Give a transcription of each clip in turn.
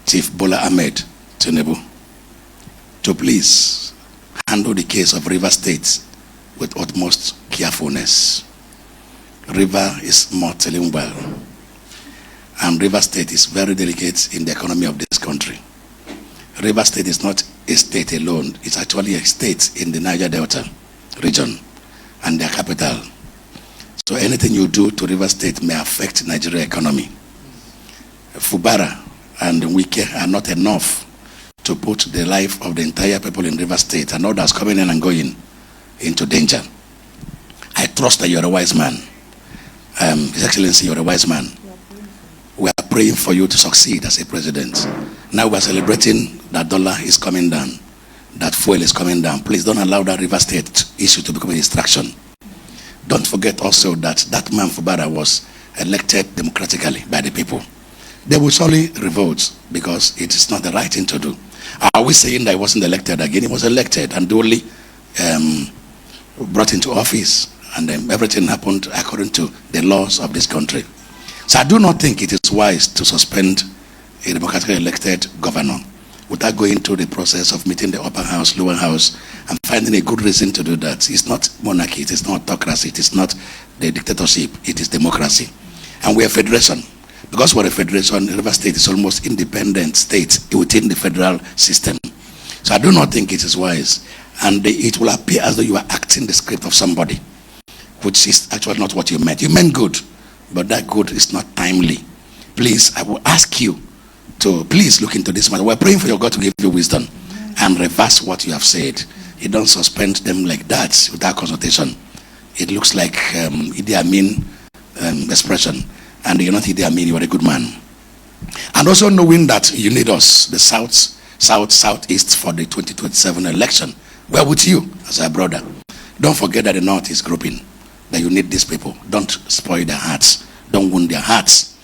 Chief Bola Ahmed Tinubu to please handle the case of River State with utmost carefulness. River is mortally well, and River State is very delicate in the economy of this country. River State is not a state alone, it's actually a state in the Niger Delta region and their capital. So anything you do to River State may affect Nigeria economy. Fubara and Wike are not enough to put the life of the entire people in River State and others coming in and going into danger. I trust that you're a wise man. His Excellency, you're a wise man. We are praying for you to succeed as a president. Now we are celebrating that dollar is coming down, that fuel is coming down. Please don't allow that River State issue to become a distraction. Don't forget also that that man Fubara was elected democratically by the people. They will surely revolt because it is not the right thing to do. Are we saying that he wasn't elected again? He was elected and duly brought into office, and everything happened according to the laws of this country. So I do not think it is wise to suspend a democratically elected governor without going through the process of meeting the upper house, lower house, and finding a good reason to do that. It's not monarchy, it is not autocracy, it is not the dictatorship, it is democracy. And we are a federation. Because we're a federation, River State is almost independent state within the federal system. So I do not think it is wise. And it will appear as though you are acting the script of somebody, which is actually not what you meant. You meant good, but that good is not timely. Please, I will ask you to please look into this matter. We're praying for your God to give you wisdom and reverse what you have said. You don't suspend them like that without consultation. It looks like Idi Amin expression. And you're not Idi Amin, you are a good man. And also knowing that you need us, the southeast for the 2027 election. We're with you as our brother. Don't forget that the North is grouping, that you need these people. Don't spoil their hearts. Don't wound their hearts.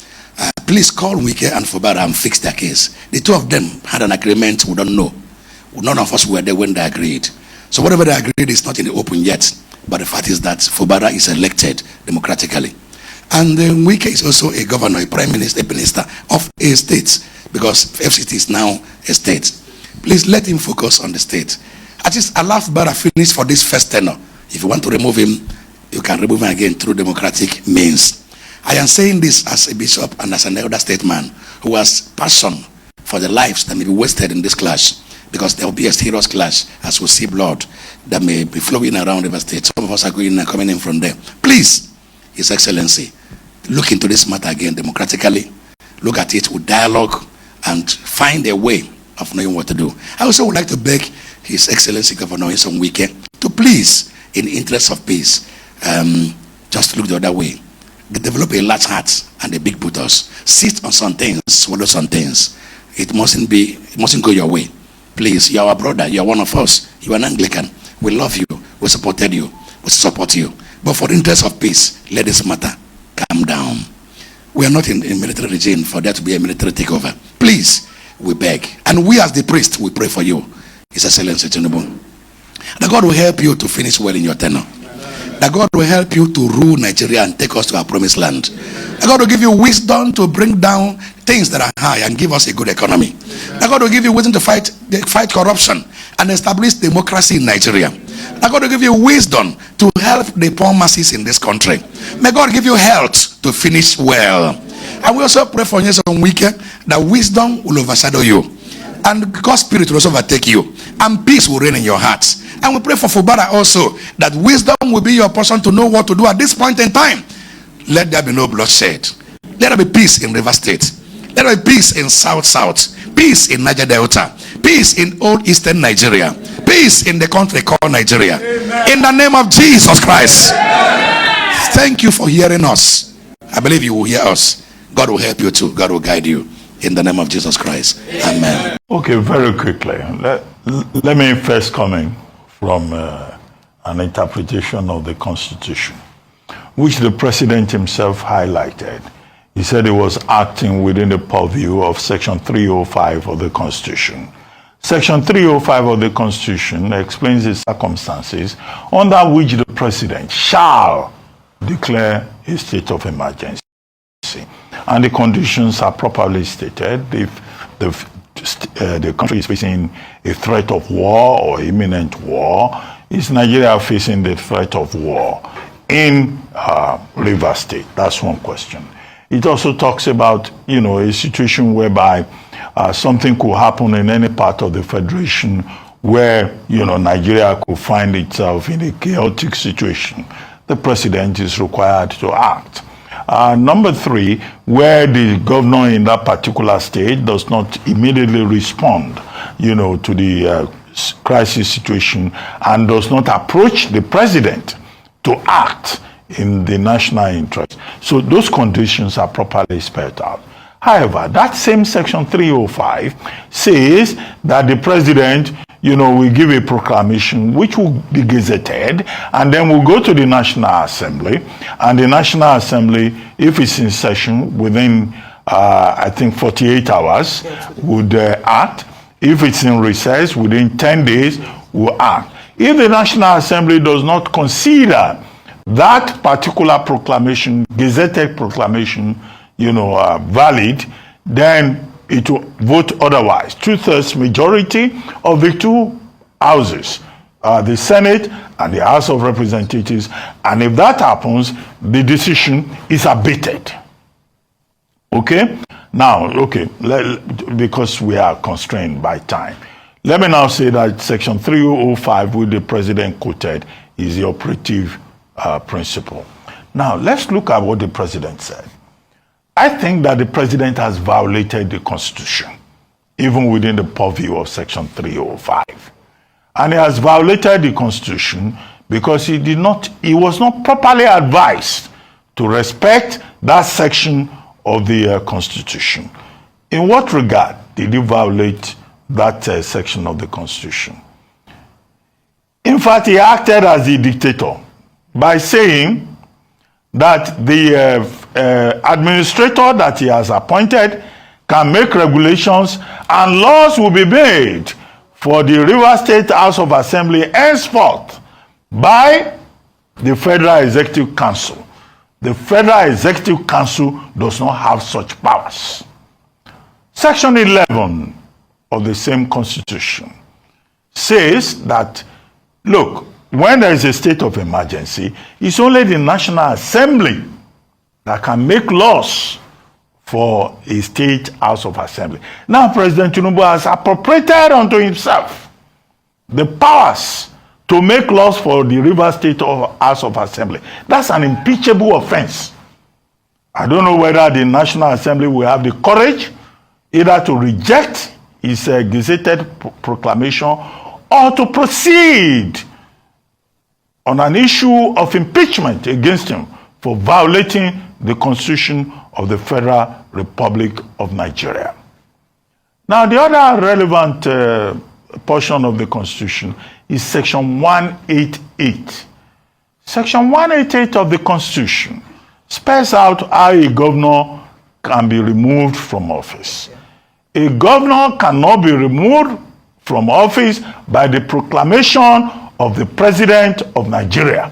Please call Wike and Fubara and fix their case. The two of them had an agreement we don't know. None of us were there when they agreed. So whatever they agreed is not in the open yet. But the fact is that Fubara is elected democratically. And Wike is also a governor, a prime minister, a minister of a state, because FCT is now a state. Please let him focus on the state. At least allow Fubara finish for this first tenure. If you want to remove him, you can remove him again through democratic means. I am saying this as a bishop and as an elder statesman who has passion for the lives that may be wasted in this clash, because there will be a serious clash as we see blood that may be flowing around River State. Some of us are going and coming in from there. Please, His Excellency, look into this matter again democratically. Look at it with dialogue and find a way of knowing what to do. I also would like to beg His Excellency Governor Nyesom Wike to please, in the interest of peace, just look the other way. Develop a large heart and a big buttocks. Sit on some things, swallow some things. It mustn't go your way. Please, you are our brother, you are one of us. You are an Anglican. We love you, we supported you, we support you. But for the interest of peace, let this matter calm down. We are not in a military regime for there to be a military takeover. Please, we beg. And we as the priest, we pray for you, His Excellency Tinubu. That God will help you to finish well in your tenure. That God will help you to rule Nigeria and take us to our promised land. That God will give you wisdom to bring down things that are high and give us a good economy. That God will give you wisdom to fight corruption and establish democracy in Nigeria. That God will give you wisdom to help the poor masses in this country. May God give you health to finish well. And we also pray for Nyesom Wike that wisdom will overshadow you, and God's spirit will also overtake you, and peace will reign in your hearts. And we pray for Fubara also, that wisdom will be your portion to know what to do at this point in time. Let there be no bloodshed. Let there be peace in River State. Let there be peace in South, peace in Niger Delta, peace in old Eastern Nigeria, peace in the country called Nigeria. Amen. In the name of Jesus Christ. Amen. Thank you for hearing us. I believe you will hear us. God will help you too. God will guide you. In the name of Jesus Christ. Amen. Okay, very quickly. Let me first come in from an interpretation of the Constitution, which the President himself highlighted. He said he was acting within the purview of Section 305 of the Constitution. Section 305 of the Constitution explains the circumstances under which the President shall declare a state of emergency. And the conditions are properly stated. the country is facing a threat of war or imminent war. Is Nigeria facing the threat of war in Rivers State? That's one question. It also talks about, a situation whereby something could happen in any part of the Federation where, Nigeria could find itself in a chaotic situation. The president is required to act. Number 3, where the governor in that particular state does not immediately respond, to the crisis situation and does not approach the president to act in the national interest. So those conditions are properly spelled out. However, that same section 305 says that the president, will give a proclamation which will be gazetted, and then will go to the National Assembly, and the National Assembly, if it's in session within, 48 hours, would act. If it's in recess, within 10 days, will act. If the National Assembly does not consider that particular proclamation, gazetted proclamation, valid, then it will vote otherwise. 2/3 majority of the two houses, the Senate and the House of Representatives, and if that happens, the decision is abated. Okay? Now, because we are constrained by time, let me now say that Section 305, which the President quoted, is the operative principle. Now, let's look at what the President said. I think that the President has violated the Constitution, even within the purview of Section 305. And he has violated the Constitution because he was not properly advised to respect that section of the Constitution. In what regard did he violate that section of the Constitution? In fact, he acted as the dictator by saying that the administrator that he has appointed can make regulations and laws will be made for the Rivers State House of Assembly henceforth by the Federal Executive Council. The Federal Executive Council does not have such powers. Section 11 of the same Constitution says that, look, when there is a state of emergency, it's only the National Assembly that can make laws for a state House of Assembly. Now, President Tinubu has appropriated unto himself the powers to make laws for the Rivers State House of Assembly. That's an impeachable offense. I don't know whether the National Assembly will have the courage either to reject his gazetted proclamation or to proceed on an issue of impeachment against him for violating the Constitution of the Federal Republic of Nigeria. Now, the other relevant portion of the Constitution is Section 188. Section 188 of the Constitution spells out how a governor can be removed from office. A governor cannot be removed from office by the proclamation of the President of Nigeria.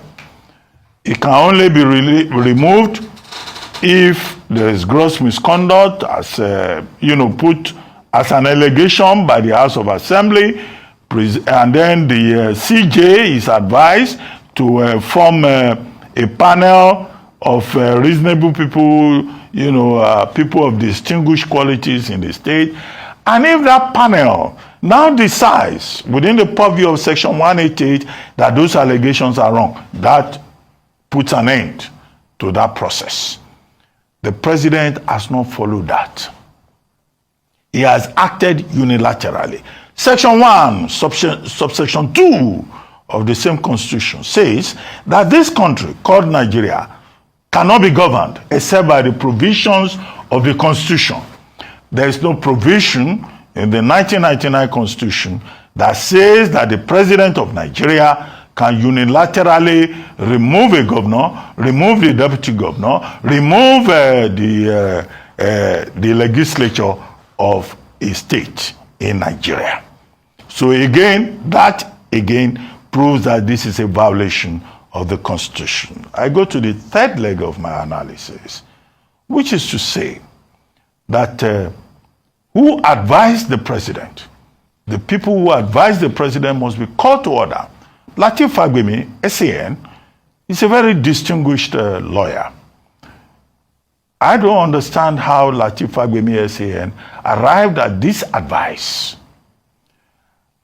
It can only be removed if there is gross misconduct, as put as an allegation by the House of Assembly, and then the CJ is advised to form a panel of reasonable people, people of distinguished qualities in the state. And if that panel now decides within the purview of Section 188 that those allegations are wrong, that puts an end to that process. The president has not followed that. He has acted unilaterally. Section 1, subsection 2 of the same Constitution says that this country called Nigeria cannot be governed except by the provisions of the Constitution. There is no provision in the 1999 Constitution that says that the president of Nigeria can unilaterally remove a governor, remove the deputy governor, remove the legislature of a state in Nigeria. So that again proves that this is a violation of the Constitution. I go to the third leg of my analysis, which is to say that who advised the president. The people who advised the president must be called to order. Lateef Fagbemi, SAN, is a very distinguished lawyer. I don't understand how Lateef Fagbemi, SAN, arrived at this advice.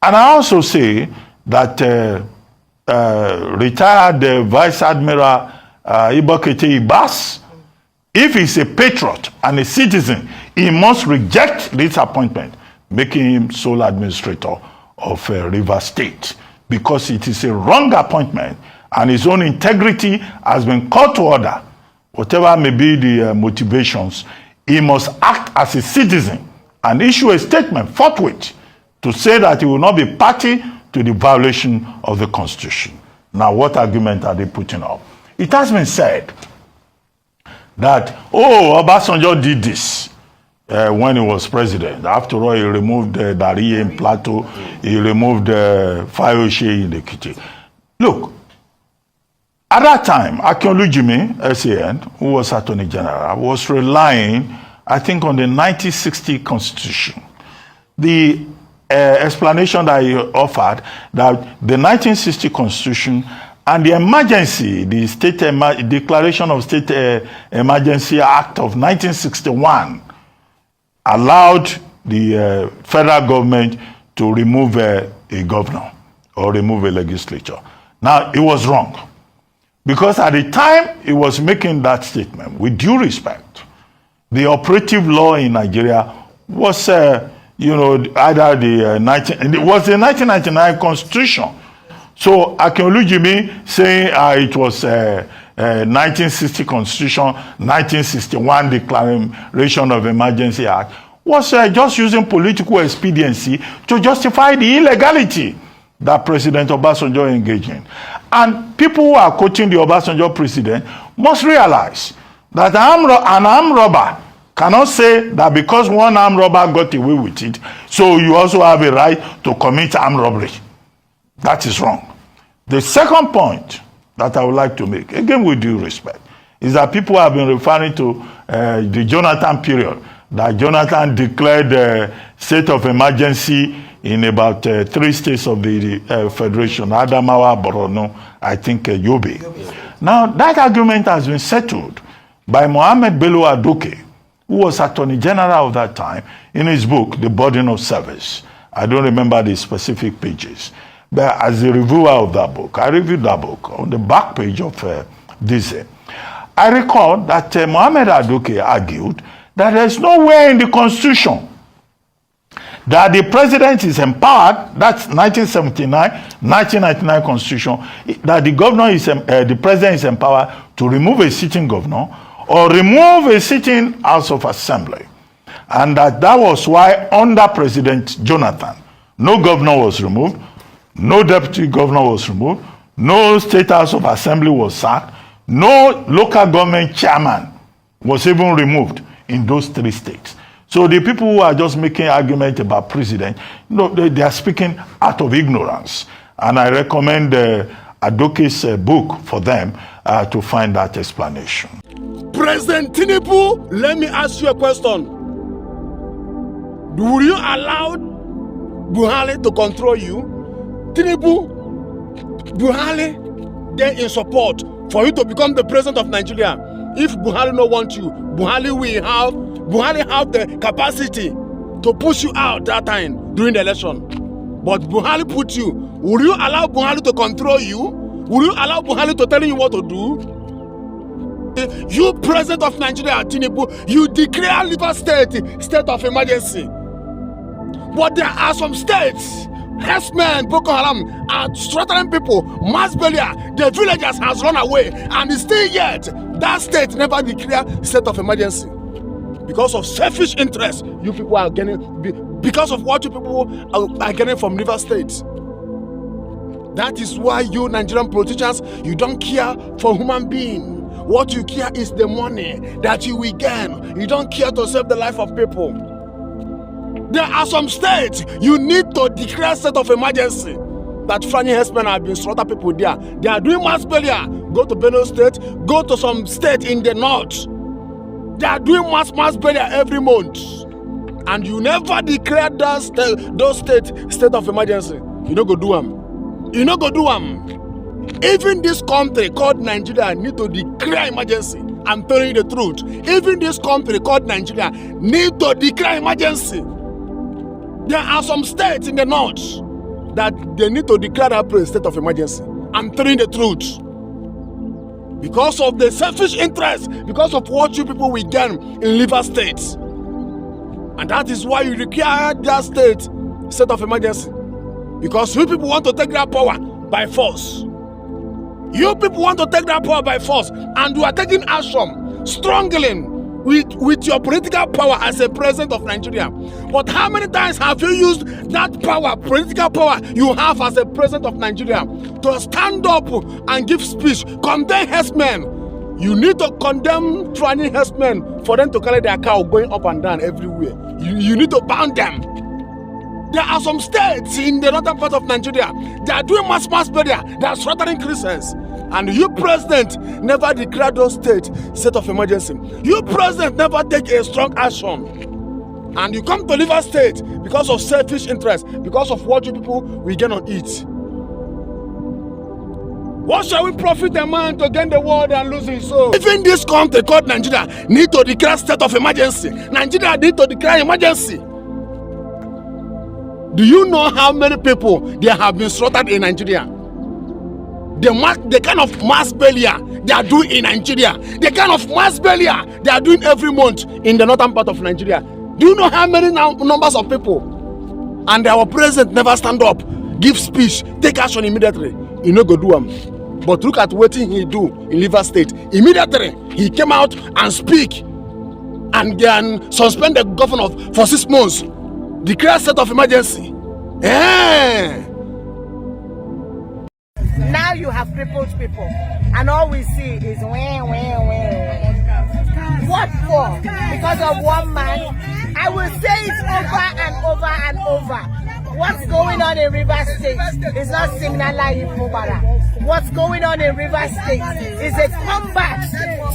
And I also say that retired Vice Admiral Ibokete Ibas, if he's a patriot and a citizen, he must reject this appointment, making him sole administrator of Rivers State, because it is a wrong appointment and his own integrity has been called to order. Whatever may be the motivations, he must act as a citizen and issue a statement forthwith to say that he will not be party to the violation of the Constitution. Now, what argument are they putting up? It has been said that, oh, Obasanjo did this when he was president. After all, he removed Dari in Plateau, he removed Fayose in the kitchen. Look, at that time, Akinolu Jimi, SAN, who was Attorney General, was relying, I think, on the 1960 Constitution. The explanation that he offered, that the 1960 Constitution and the emergency, the Declaration of State Emergency Act of 1961 allowed the federal government to remove a governor or remove a legislature. Now, it was wrong, because at the time he was making that statement, with due respect, the operative law in Nigeria was, either it was the 1999 Constitution. So Akinolu Jimi saying it was 1960 Constitution, 1961 Declaration of Emergency Act was just using political expediency to justify the illegality that President Obasanjo engaged in. And people who are quoting the Obasanjo president must realize that an armed robber cannot say that because one armed robber got away with it, so you also have a right to commit armed robbery. That is wrong. The second point that I would like to make, again with due respect, is that people have been referring to the Jonathan period, that Jonathan declared a state of emergency in about 3 states of the Federation, Adamawa, Borno, I think Yobe. Now, that argument has been settled by Mohammed Bello Adoke, who was Attorney General of that time, in his book, The Burden of Service. I don't remember the specific pages. But as a reviewer of that book, I reviewed that book on the back page of this. I recall that Mohammed Adoke argued that there is nowhere in the Constitution that the president is empowered, that's 1979, 1999 Constitution, that the governor is, the president is empowered to remove a sitting governor or remove a sitting House of Assembly. And that was why under President Jonathan, no governor was removed, no deputy governor was removed, no state House of Assembly was sacked, no local government chairman was even removed in those 3 states. So the people who are just making argument about president, they are speaking out of ignorance. And I recommend Adoke's book for them to find that explanation. President Tinubu, let me ask you a question. Will you allow Buhari to control you? Tinubu, Buhari, they're in support for you to become the president of Nigeria. If Buhari don't want you, Buhari have the capacity to push you out that time during the election. But Buhari put you. Will you allow Buhari to control you? Will you allow Buhari to tell you what to do? You president of Nigeria, Tinubu, you declare Rivers state of emergency. But there are some states, herdsmen, Boko Haram, are slaughtering people, mass burial, the villagers has run away, and still yet, that state never declare state of emergency. Because of selfish interest, you people are getting, because of what you people are getting from Rivers State. That is why you Nigerian politicians, you don't care for human being. What you care is the money that you will gain. You don't care to save the life of people. There are some states you need to declare state of emergency. That Fulani herdsmen have been slaughtering people there. They are doing mass burial. Go to Benue State, go to some state in the north. They are doing mass burial every month. and you never declare those state of emergency, you no go do them. You no go do them. Even this country called Nigeria need to declare emergency. I'm telling you the truth. Even this country called Nigeria need to declare emergency. There are some states in the north that they need to declare that state of emergency. I'm telling you the truth. Because of the selfish interest, because of what you people will gain in liver states. And that is why you require that state of emergency. Because you people want to take that power by force. You people want to take that power by force, and you are taking action, struggling with your political power as a president of Nigeria. But how many times have you used that power, political power you have as a president of Nigeria, to stand up and give speech, condemn herdsmen? You need to condemn training herdsmen for them to carry their cow going up and down everywhere. You need to ban them. There are some states in the northern part of Nigeria that are doing mass burial, they are slaughtering Christians. And you, president, never declared those state of emergency. You, president, never take a strong action. And you come to River State because of selfish interest, because of what you people will gain on it. What shall we profit a man to gain the world and lose his soul? Even this country called Nigeria need to declare state of emergency. Nigeria need to declare emergency. Do you know how many people there have been slaughtered in Nigeria? The kind of mass burial they are doing in Nigeria, the kind of mass burial they are doing every month in the northern part of Nigeria. Do you know how many numbers of people? And our president never stand up, give speech, take action immediately. He no go do them. But look at what he do in River State. Immediately he came out and speak, and then suspend the governor for 6 months, declare state of emergency. Now you have crippled people, and all we see is wah. What for? Because of one man? I will say it over and over and over. What's going on in River State is not similar in Mubara. What's going on in River State is a combat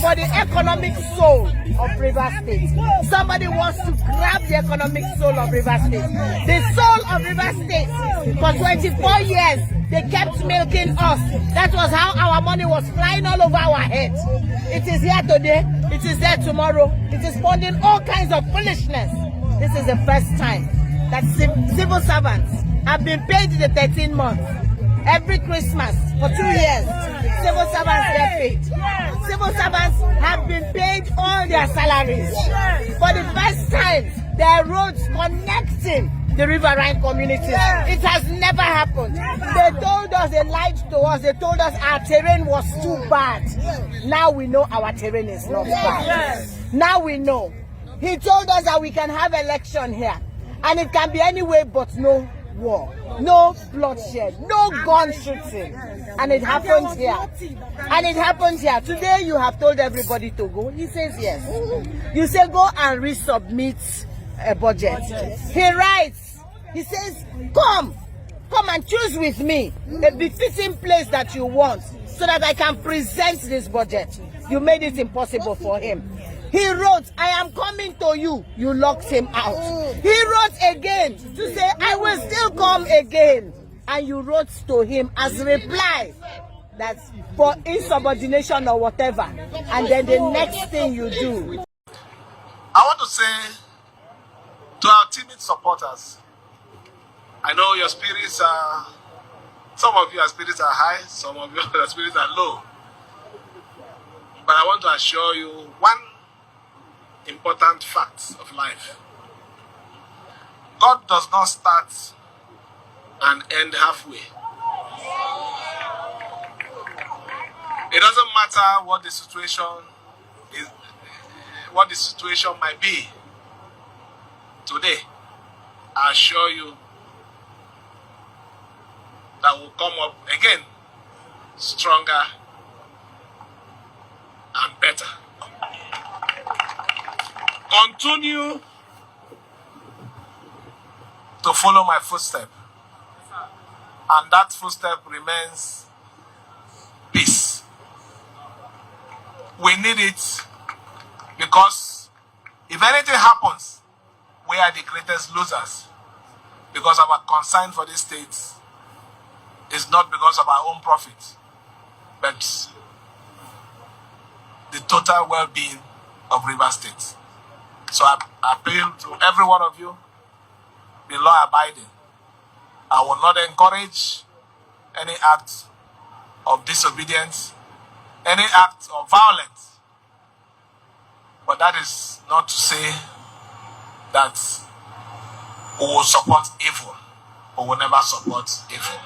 for the economic soul of River State. Somebody wants to grab the economic soul of River State. The soul of River State, for 24 years, they kept milking us. That was how our money was flying all over our heads. It is here today, it is there tomorrow. It is funding all kinds of foolishness. This is the first time that civil servants have been paid the 13 months. Every Christmas for 2 years, civil servants get paid. Civil servants have been paid all their salaries. For the first time, there are roads connecting the riverine communities. It has never happened. They told us, they lied to us, they told us our terrain was too bad. Now we know our terrain is not bad. Now we know. He told us that we can have election here, and it can be anyway but no war, no bloodshed, no gun shooting. And it happens here. And it happens here. Today you have told everybody to go. He says yes. You say go and resubmit a budget. He writes, he says, come and choose with me a befitting place that you want so that I can present this budget. You made it impossible for him. He wrote, I am coming to you. You locked him out. He wrote again to say, I will still come again. And you wrote to him as reply that for insubordination or whatever. And then the next thing you do. I want to say to our timid supporters, I know your spirits are, some of your spirits are high, some of your spirits are low. But I want to assure you one important fact of life. God does not start and end halfway. It doesn't matter what the situation is, what the situation might be today. I assure you that will come up again stronger and better. Continue to follow my footstep, and that footstep remains peace. We need it because if anything happens, we we are the greatest losers because our concern for this state is not because of our own profit, but the total well-being of Rivers State. So I appeal to every one of you, be law-abiding. I will not encourage any act of disobedience, any act of violence. But that is not to say that we will support evil. We will never support evil.